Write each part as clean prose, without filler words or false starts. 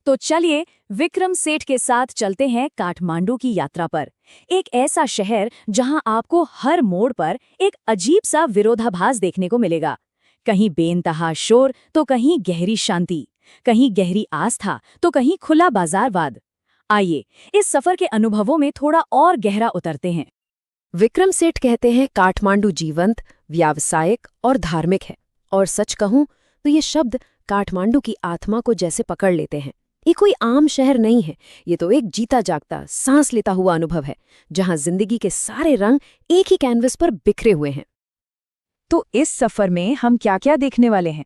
तो चलिए विक्रम सेठ के साथ चलते हैं काठमांडू की यात्रा पर। एक ऐसा शहर जहां आपको हर मोड़ पर एक अजीब सा विरोधाभास देखने को मिलेगा। कहीं बेइंतहा शोर तो कहीं गहरी शांति, कहीं गहरी आस्था तो कहीं खुला बाजारवाद। आइए इस सफर के अनुभवों में थोड़ा और गहरा उतरते हैं। विक्रम सेठ कहते हैं काठमांडू जीवंत, व्यावसायिक और धार्मिक है। और सच कहूं तो ये शब्द काठमांडू की आत्मा को जैसे पकड़ लेते हैं। ये कोई आम शहर नहीं है, ये तो एक जीता जागता, सांस लेता हुआ अनुभव है, जहां जिंदगी के सारे रंग एक ही कैनवस पर बिखरे हुए हैं। तो इस सफर में हम क्या-क्या देखने वाले हैं?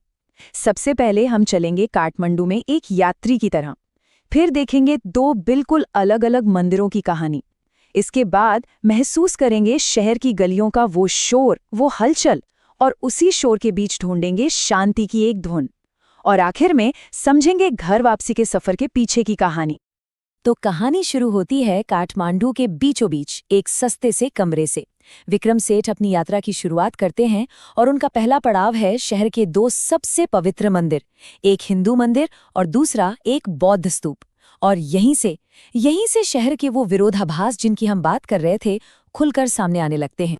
सबसे पहले हम चलेंगे काठमांडू में एक यात्री की तरह। फिर देखेंगे दो बिल्कुल अलग-अलग मंदिरों की कहानी। इसके बाद महसूस करेंगे शहर की गलियों का वो शोर, वो हलचल, और उसी शोर के बीच ढूंढेंगे शांति की एक धुन। और आखिर में समझेंगे घर वापसी के सफर के पीछे की कहानी। तो कहानी शुरू होती है काठमांडू के बीचों बीच एक सस्ते से कमरे से। विक्रम सेठ अपनी यात्रा की शुरुआत करते हैं और उनका पहला पड़ाव है शहर के दो सबसे पवित्र मंदिर, एक हिंदू मंदिर और दूसरा एक बौद्ध स्तूप। और यहीं से शहर के वो विरोधाभास जिनकी हम बात कर रहे थे खुलकर सामने आने लगते हैं।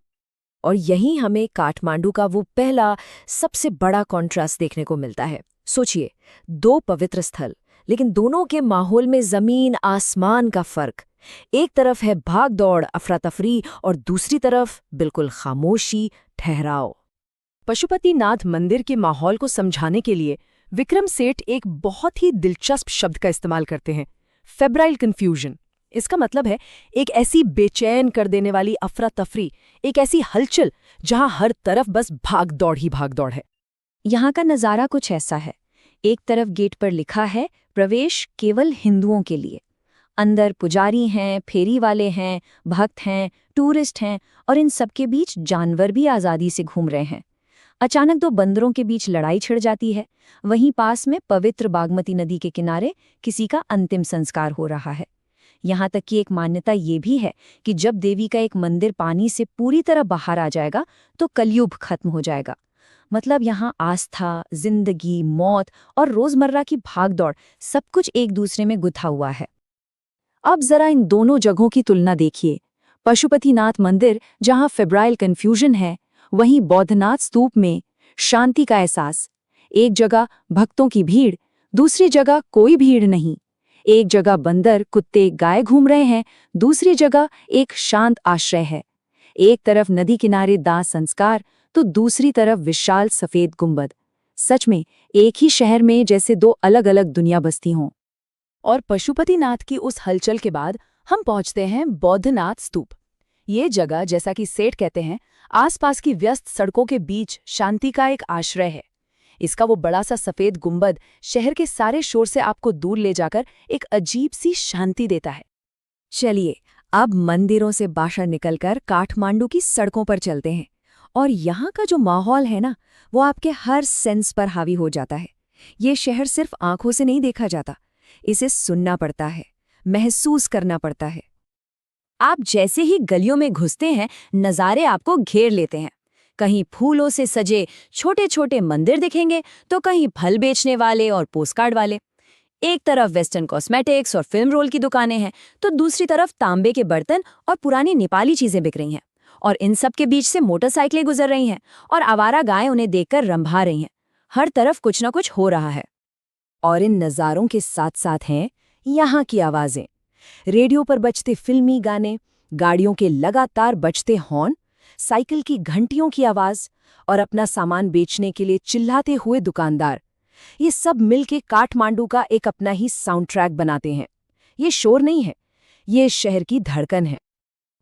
और यहीं हमें काठमांडू का वो पहला सबसे बड़ा कॉन्ट्रास्ट देखने को मिलता है। सोचिए, दो पवित्र स्थल, लेकिन दोनों के माहौल में जमीन आसमान का फर्क। एक तरफ है भाग दौड़, अफरा तफरी, और दूसरी तरफ बिल्कुल खामोशी, ठहराव। पशुपतिनाथ मंदिर के माहौल को समझाने के लिए विक्रम सेठ एक बहुत ही दिलचस्प शब्द का इस्तेमाल करते हैं, फेब्राइल कन्फ्यूजन। इसका मतलब है एक ऐसी बेचैन कर देने वाली अफरा तफरी, एक ऐसी हलचल जहां हर तरफ बस भाग दौड़ ही भाग दौड़ है। यहाँ का नज़ारा कुछ ऐसा है। एक तरफ गेट पर लिखा है प्रवेश केवल हिंदुओं के लिए। अंदर पुजारी हैं, फेरी वाले हैं, भक्त हैं, टूरिस्ट हैं, और इन सबके बीच जानवर भी आज़ादी से घूम रहे हैं। अचानक दो बंदरों के बीच लड़ाई छिड़ जाती है। वहीं पास में पवित्र बागमती नदी के किनारे किसी का अंतिम संस्कार हो रहा है। यहाँ तक कि एक मान्यता ये भी है कि जब देवी का एक मंदिर पानी से पूरी तरह बाहर आ जाएगा तो कलयुग खत्म हो जाएगा। मतलब यहाँ आस्था, जिंदगी, मौत और रोजमर्रा की भागदौड़ सब कुछ एक दूसरे में गुथा हुआ है। अब जरा इन दोनों जगहों की तुलना देखिए। पशुपतिनाथ मंदिर जहाँ फेब्राइल कन्फ्यूजन है, वहीं बौद्धनाथ स्तूप में शांति का एहसास। एक जगह भक्तों की भीड़, दूसरी जगह कोई भीड़ नहीं। एक जगह बंदर, कुत्ते, गाय घूम रहे हैं, दूसरी जगह एक शांत आश्रय है। एक तरफ नदी किनारे दाह संस्कार तो दूसरी तरफ विशाल सफेद गुंबद। सच में एक ही शहर में जैसे दो अलग अलग दुनिया बसती हों। और पशुपतिनाथ की उस हलचल के बाद हम पहुंचते हैं बौद्धनाथ स्तूप। ये जगह, जैसा कि सेठ कहते हैं, आसपास की व्यस्त सड़कों के बीच शांति का एक आश्रय है। इसका वो बड़ा सा सफेद गुंबद शहर के सारे शोर से आपको दूर ले जाकर एक अजीब सी शांति देता है। चलिए अब मंदिरों से बाहर निकलकर काठमांडू की सड़कों पर चलते हैं। और यहाँ का जो माहौल है ना, वो आपके हर सेंस पर हावी हो जाता है। ये शहर सिर्फ आंखों से नहीं देखा जाता, इसे सुनना पड़ता है, महसूस करना पड़ता है। आप जैसे ही गलियों में घुसते हैं, नज़ारे आपको घेर लेते हैं। कहीं फूलों से सजे छोटे छोटे मंदिर दिखेंगे तो कहीं फल बेचने वाले और पोस्टकार्ड वाले। एक तरफ वेस्टर्न कॉस्मेटिक्स और फिल्म रोल की दुकानें हैं तो दूसरी तरफ तांबे के बर्तन और पुरानी नेपाली चीजें बिक रही हैं। और इन सब के बीच से मोटरसाइकिलें गुजर रही हैं और आवारा गायें उन्हें देखकर रंभा रही हैं। हर तरफ कुछ ना कुछ हो रहा है। और इन नज़ारों के साथ साथ हैं यहाँ की आवाज़ें। रेडियो पर बजते फिल्मी गाने, गाड़ियों के लगातार बजते हॉर्न, साइकिल की घंटियों की आवाज़ और अपना सामान बेचने के लिए चिल्लाते हुए दुकानदार। ये सब मिलके काठमांडू का एक अपना ही साउंड ट्रैक बनाते हैं। ये शोर नहीं है, ये शहर की धड़कन है।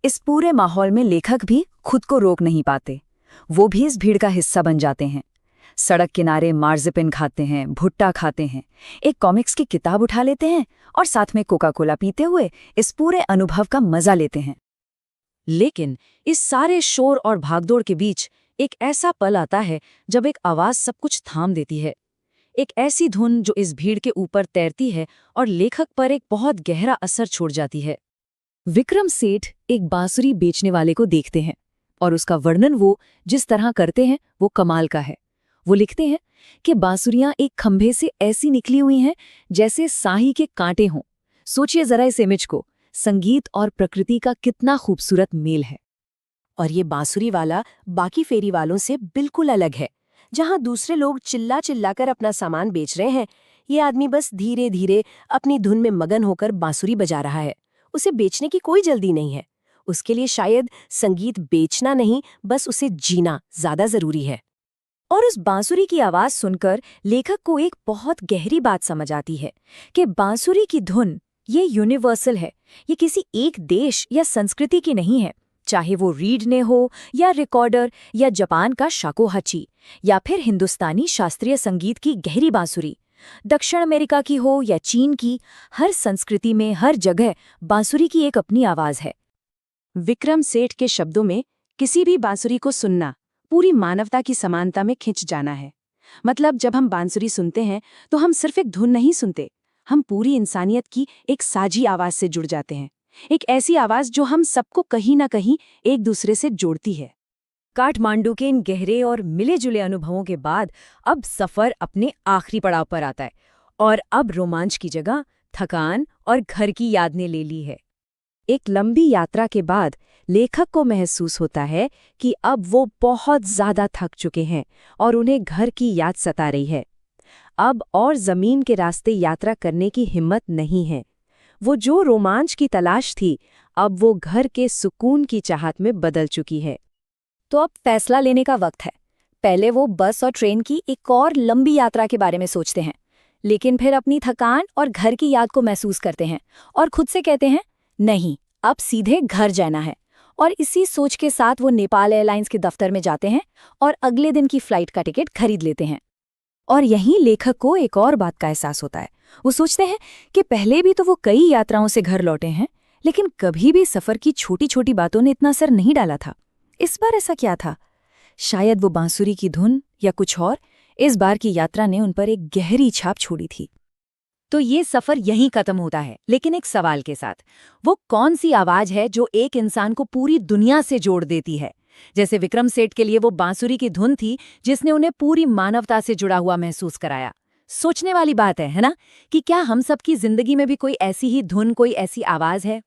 इस पूरे माहौल में लेखक भी खुद को रोक नहीं पाते। वो भी इस भीड़ का हिस्सा बन जाते हैं। सड़क किनारे मार्जिपिन खाते हैं, भुट्टा खाते हैं, एक कॉमिक्स की किताब उठा लेते हैं और साथ में कोका कोला पीते हुए इस पूरे अनुभव का मजा लेते हैं। लेकिन इस सारे शोर और भागदौड़ के बीच एक ऐसा पल आता है जब एक आवाज सब कुछ थाम देती है। एक ऐसी धुन जो इस भीड़ के ऊपर तैरती है और लेखक पर एक बहुत गहरा असर छोड़ जाती है। विक्रम सेठ एक बांसुरी बेचने वाले को देखते हैं और उसका वर्णन वो जिस तरह करते हैं वो कमाल का है। वो लिखते हैं कि बांसुरियां एक खंभे से ऐसी निकली हुई हैं जैसे साही के कांटे हों। सोचिए जरा इस इमेज को, संगीत और प्रकृति का कितना खूबसूरत मेल है। और ये बांसुरी वाला बाकी फेरी वालों से बिल्कुल अलग है। जहां दूसरे लोग चिल्ला चिल्ला कर अपना सामान बेच रहे हैं, ये आदमी बस धीरे धीरे अपनी धुन में मगन होकर बांसुरी बजा रहा है। उसे बेचने की कोई जल्दी नहीं है। उसके लिए शायद संगीत बेचना नहीं, बस उसे जीना ज्यादा जरूरी है। और उस बांसुरी की आवाज सुनकर लेखक को एक बहुत गहरी बात समझ आती है कि बांसुरी की धुन ये यूनिवर्सल है। ये किसी एक देश या संस्कृति की नहीं है, चाहे वो रीड ने हो या रिकॉर्डर या जापान का शाकोहाची या फिर हिंदुस्तानी शास्त्रीय संगीत की गहरी बांसुरी, दक्षिण अमेरिका की हो या चीन की, हर संस्कृति में हर जगह बांसुरी की एक अपनी आवाज है। विक्रम सेठ के शब्दों में किसी भी बांसुरी को सुनना पूरी मानवता की समानता में खिंच जाना है। मतलब जब हम बांसुरी सुनते हैं तो हम सिर्फ एक धुन नहीं सुनते, हम पूरी इंसानियत की एक साझी आवाज से जुड़ जाते हैं। एक ऐसी आवाज जो हम सबको कहीं ना कहीं एक दूसरे से जोड़ती है। काठमांडू के इन गहरे और मिले जुले अनुभवों के बाद अब सफर अपने आखिरी पड़ाव पर आता है और अब रोमांच की जगह थकान और घर की याद ने ले ली है। एक लंबी यात्रा के बाद लेखक को महसूस होता है कि अब वो बहुत ज्यादा थक चुके हैं और उन्हें घर की याद सता रही है। अब और जमीन के रास्ते यात्रा करने की हिम्मत नहीं है। वो जो रोमांच की तलाश थी, अब वो घर के सुकून की चाहत में बदल चुकी है। तो अब फैसला लेने का वक्त है। पहले वो बस और ट्रेन की एक और लंबी यात्रा के बारे में सोचते हैं, लेकिन फिर अपनी थकान और घर की याद को महसूस करते हैं और खुद से कहते हैं, नहीं, अब सीधे घर जाना है। और इसी सोच के साथ वो नेपाल एयरलाइंस के दफ्तर में जाते हैं और अगले दिन की फ्लाइट का टिकट खरीद लेते हैं। और यहीं लेखक को एक और बात का एहसास होता है। वो सोचते हैं कि पहले भी तो वो कई यात्राओं से घर लौटे हैं, लेकिन कभी भी सफर की छोटी छोटी बातों ने इतना असर नहीं डाला था। इस बार ऐसा क्या था? शायद वो बांसुरी की धुन या कुछ और, इस बार की यात्रा ने उन पर एक गहरी छाप छोड़ी थी। तो ये सफर यहीं खत्म होता है, लेकिन एक सवाल के साथ। वो कौन सी आवाज है जो एक इंसान को पूरी दुनिया से जोड़ देती है? जैसे विक्रम सेठ के लिए वो बांसुरी की धुन थी जिसने उन्हें पूरी मानवता से जुड़ा हुआ महसूस कराया। सोचने वाली बात है ना, कि क्या हम सबकी जिंदगी में भी कोई ऐसी ही धुन, कोई ऐसी आवाज है?